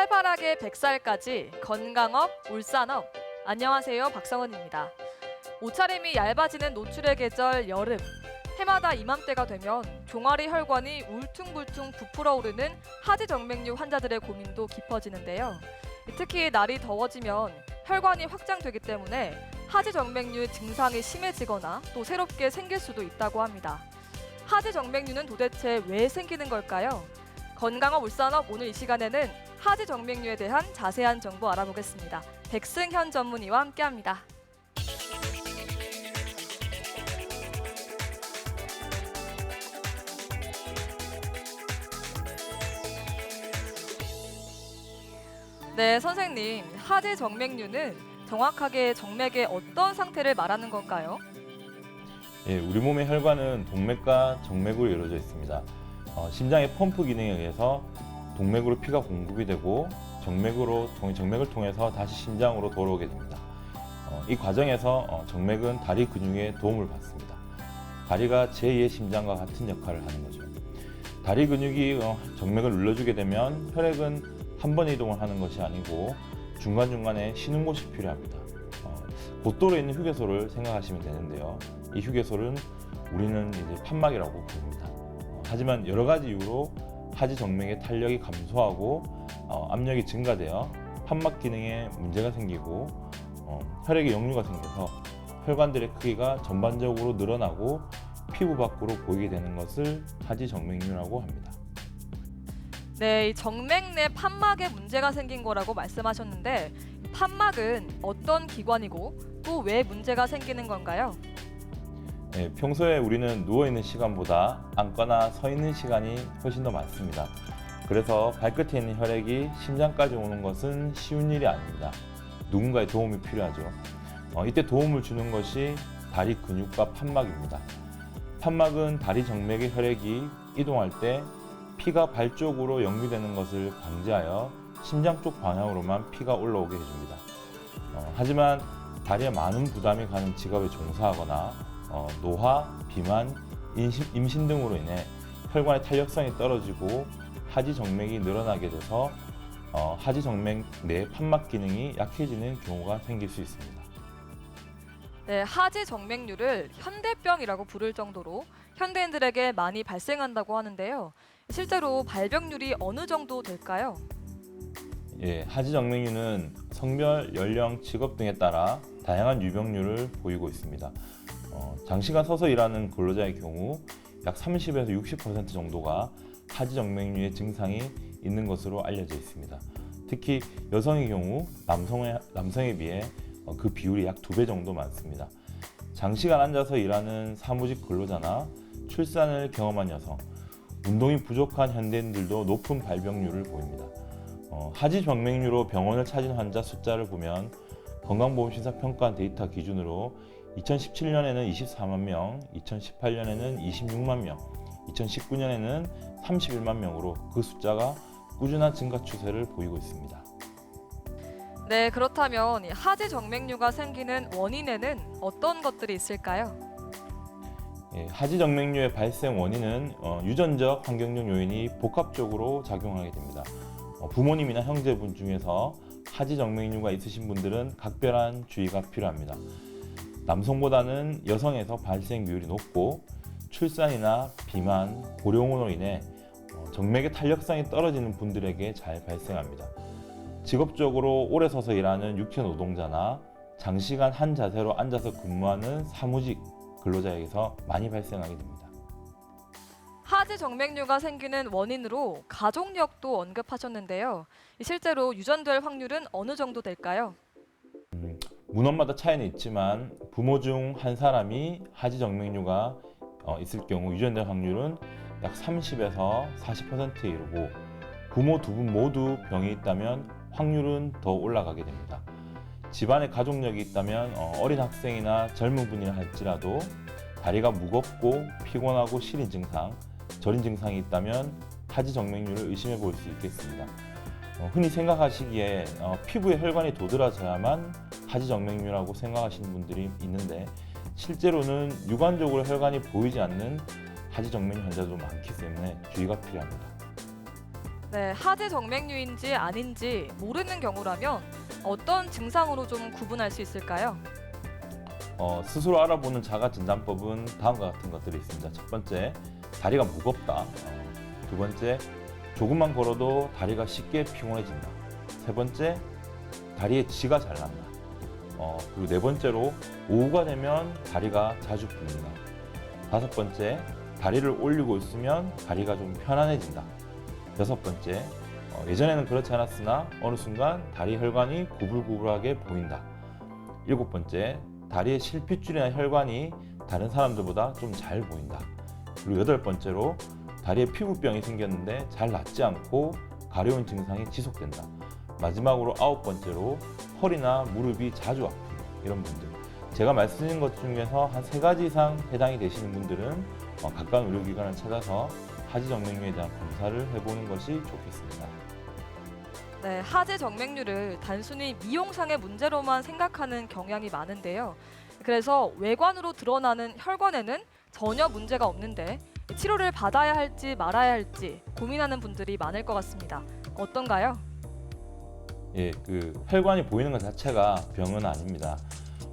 활발하게 100살까지 건강업, 울산업. 안녕하세요, 박성은입니다. 옷차림이 얇아지는 노출의 계절 여름. 해마다 이맘때가 되면 종아리 혈관이 울퉁불퉁 부풀어 오르는 하지정맥류 환자들의 고민도 깊어지는데요. 특히 날이 더워지면 혈관이 확장되기 때문에 하지정맥류 증상이 심해지거나 또 새롭게 생길 수도 있다고 합니다. 하지정맥류는 도대체 왜 생기는 걸까요? 건강업 울산업 오늘 이 시간에는 하지정맥류에 대한 자세한 정보 알아보겠습니다. 백승현 전문의와 함께합니다. 네, 선생님. 하지정맥류는 정확하게 정맥의 어떤 상태를 말하는 건가요? 예, 우리 몸의 혈관은 동맥과 정맥으로 이루어져 있습니다. 심장의 펌프 기능에 의해서 동맥으로 피가 공급이 되고 정맥을 통해서 다시 심장으로 돌아오게 됩니다. 이 과정에서 정맥은 다리 근육의 도움을 받습니다. 다리가 제2의 심장과 같은 역할을 하는 거죠. 다리 근육이 정맥을 눌러주게 되면 혈액은 한 번에 이동을 하는 것이 아니고 중간중간에 쉬는 곳이 필요합니다. 고도로 있는 휴게소를 생각하시면 되는데요. 이 휴게소는 우리는 이제 판막이라고 부릅니다. 하지만 여러 가지 이유로 하지정맥의 탄력이 감소하고 압력이 증가되어 판막 기능에 문제가 생기고 혈액에 역류가 생겨서 혈관들의 크기가 전반적으로 늘어나고 피부 밖으로 보이게 되는 것을 하지정맥류라고 합니다. 네, 이 정맥 내 판막에 문제가 생긴 거라고 말씀하셨는데 판막은 어떤 기관이고 또 왜 문제가 생기는 건가요? 네, 평소에 우리는 누워있는 시간보다 앉거나 서 있는 시간이 훨씬 더 많습니다. 그래서 발끝에 있는 혈액이 심장까지 오는 것은 쉬운 일이 아닙니다. 누군가의 도움이 필요하죠. 이때 도움을 주는 것이 다리 근육과 판막입니다. 판막은 다리 정맥의 혈액이 이동할 때 피가 발 쪽으로 역류되는 것을 방지하여 심장 쪽 방향으로만 피가 올라오게 해줍니다. 하지만 다리에 많은 부담이 가는 직업에 종사하거나 노화, 비만, 임신 등으로 인해 혈관의 탄력성이 떨어지고 하지정맥이 늘어나게 돼서 하지정맥 내 판막 기능이 약해지는 경우가 생길 수 있습니다. 네, 하지정맥류를 현대병이라고 부를 정도로 현대인들에게 많이 발생한다고 하는데요. 실제로 발병률이 어느 정도 될까요? 예, 하지정맥류는 성별, 연령, 직업 등에 따라 다양한 유병률을 보이고 있습니다. 장시간 서서 일하는 근로자의 경우 약 30에서 60% 정도가 하지정맥류의 증상이 있는 것으로 알려져 있습니다. 특히 여성의 경우 남성에 비해 그 비율이 약 2배 정도 많습니다. 장시간 앉아서 일하는 사무직 근로자나 출산을 경험한 여성, 운동이 부족한 현대인들도 높은 발병률을 보입니다. 하지정맥류로 병원을 찾은 환자 숫자를 보면 건강보험심사평가 데이터 기준으로 2017년에는 24만 명, 2018년에는 26만 명, 2019년에는 31만 명으로 그 숫자가 꾸준한 증가 추세를 보이고 있습니다. 네, 그렇다면 이 하지정맥류가 생기는 원인에는 어떤 것들이 있을까요? 예, 하지정맥류의 발생 원인은 유전적, 환경적 요인이 복합적으로 작용하게 됩니다. 부모님이나 형제분 중에서 하지정맥류가 있으신 분들은 각별한 주의가 필요합니다. 남성보다는 여성에서 발생 비율이 높고 출산이나 비만, 고령으로 인해 정맥의 탄력성이 떨어지는 분들에게 잘 발생합니다. 직업적으로 오래 서서 일하는 육체 노동자나 장시간 한 자세로 앉아서 근무하는 사무직 근로자에게서 많이 발생하게 됩니다. 하지정맥류가 생기는 원인으로 가족력도 언급하셨는데요. 실제로 유전될 확률은 어느 정도 될까요? 문헌마다 차이는 있지만 부모 중 한 사람이 하지정맥류가 있을 경우 유전될 확률은 약 30에서 40%에 이르고 부모 두 분 모두 병이 있다면 확률은 더 올라가게 됩니다. 집안에 가족력이 있다면 어린 학생이나 젊은 분이라 할지라도 다리가 무겁고 피곤하고 시린 증상, 저린 증상이 있다면 하지정맥류를 의심해 볼 수 있겠습니다. 흔히 생각하시기에 피부에 혈관이 도드라져야만 하지정맥류라고 생각하시는 분들이 있는데 실제로는 육안적으로 혈관이 보이지 않는 하지정맥류 환자도 많기 때문에 주의가 필요합니다. 네, 하지 정맥류인지 아닌지 모르는 경우라면 어떤 증상으로 좀 구분할 수 있을까요? 스스로 알아보는 자가진단법은 다음과 같은 것들이 있습니다. 첫 번째, 다리가 무겁다. 두 번째, 조금만 걸어도 다리가 쉽게 피곤해진다. 세 번째, 다리에 쥐가 잘 난다. 그리고 네 번째로, 오후가 되면 다리가 자주 붓는다. 다섯 번째, 다리를 올리고 있으면 다리가 좀 편안해진다. 여섯 번째, 예전에는 그렇지 않았으나 어느 순간 다리 혈관이 구불구불하게 보인다. 일곱 번째, 다리의 실핏줄이나 혈관이 다른 사람들보다 좀 잘 보인다. 그리고 여덟 번째로, 다리에 피부병이 생겼는데 잘 낫지 않고 가려운 증상이 지속된다. 마지막으로 아홉 번째로, 허리나 무릎이 자주 아픈 이런 분들. 제가 말씀드린 것 중에서 한 세 가지 이상 해당이 되시는 분들은 가까운 의료기관을 찾아서 하지 정맥류에 대한 검사를 해보는 것이 좋겠습니다. 네, 하지 정맥류를 단순히 미용상의 문제로만 생각하는 경향이 많은데요. 그래서 외관으로 드러나는 혈관에는 전혀 문제가 없는데 치료를 받아야 할지 말아야 할지 고민하는 분들이 많을 것 같습니다. 어떤가요? 예, 혈관이 보이는 것 자체가 병은 아닙니다.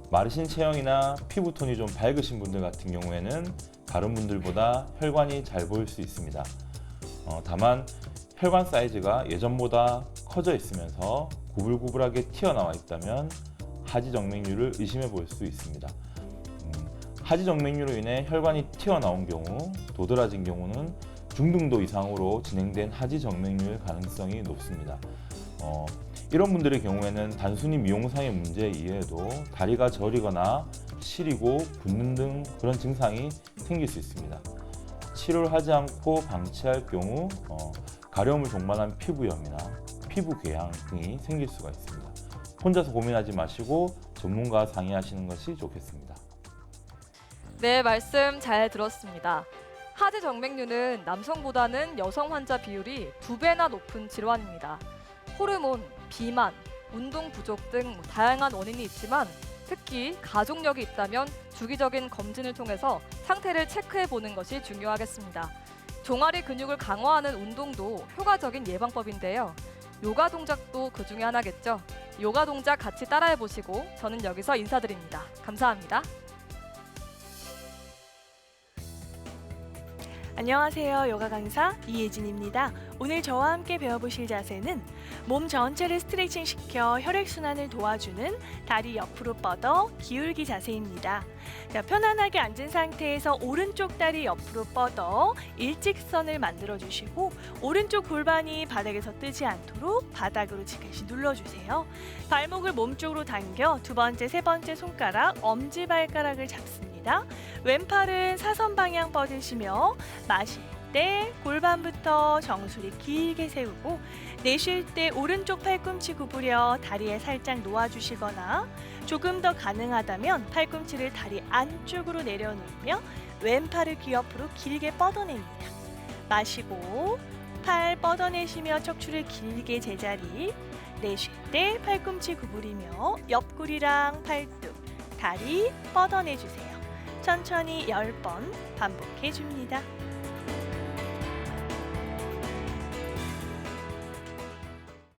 마르신 체형이나 피부톤이 좀 밝으신 분들 같은 경우에는 다른 분들보다 혈관이 잘 보일 수 있습니다. 다만 혈관 사이즈가 예전보다 커져 있으면서 구불구불하게 튀어나와 있다면 하지 정맥류를 의심해 볼 수 있습니다. 하지 정맥류로 인해 혈관이 튀어나온 경우, 도드라진 경우는 중등도 이상으로 진행된 하지 정맥류일 가능성이 높습니다. 이런 분들의 경우에는 단순히 미용상의 문제 이외에도 다리가 저리거나 시리고 붓는 등 그런 증상이 생길 수 있습니다. 치료를 하지 않고 방치할 경우 가려움을 동반한 피부염이나 피부궤양 등이 생길 수가 있습니다. 혼자서 고민하지 마시고 전문가와 상의하시는 것이 좋겠습니다. 네, 말씀 잘 들었습니다. 하지 정맥류는 남성보다는 여성 환자 비율이 2배나 높은 질환입니다. 호르몬, 비만, 운동 부족 등 다양한 원인이 있지만 특히 가족력이 있다면 주기적인 검진을 통해서 상태를 체크해 보는 것이 중요하겠습니다. 종아리 근육을 강화하는 운동도 효과적인 예방법인데요. 요가 동작도 그 중에 하나겠죠. 요가 동작 같이 따라해 보시고 저는 여기서 인사드립니다. 감사합니다. 안녕하세요. 요가 강사 이예진입니다. 오늘 저와 함께 배워보실 자세는 몸 전체를 스트레칭 시켜 혈액순환을 도와주는 다리 옆으로 뻗어 기울기 자세입니다. 자, 편안하게 앉은 상태에서 오른쪽 다리 옆으로 뻗어 일직선을 만들어 주시고 오른쪽 골반이 바닥에서 뜨지 않도록 바닥으로 지그시 눌러주세요. 발목을 몸쪽으로 당겨 두 번째, 세 번째 손가락, 엄지발가락을 잡습니다. 왼팔은 사선 방향 뻗으시며 마실 때 골반부터 정수리 길게 세우고 내쉴 때 오른쪽 팔꿈치 구부려 다리에 살짝 놓아주시거나 조금 더 가능하다면 팔꿈치를 다리 안쪽으로 내려놓으며 왼팔을 귀 옆으로 길게 뻗어냅니다. 마시고 팔 뻗어내시며 척추를 길게 제자리, 내쉴 때 팔꿈치 구부리며 옆구리랑 팔뚝, 다리 뻗어내주세요. 천천히 10번 반복해줍니다.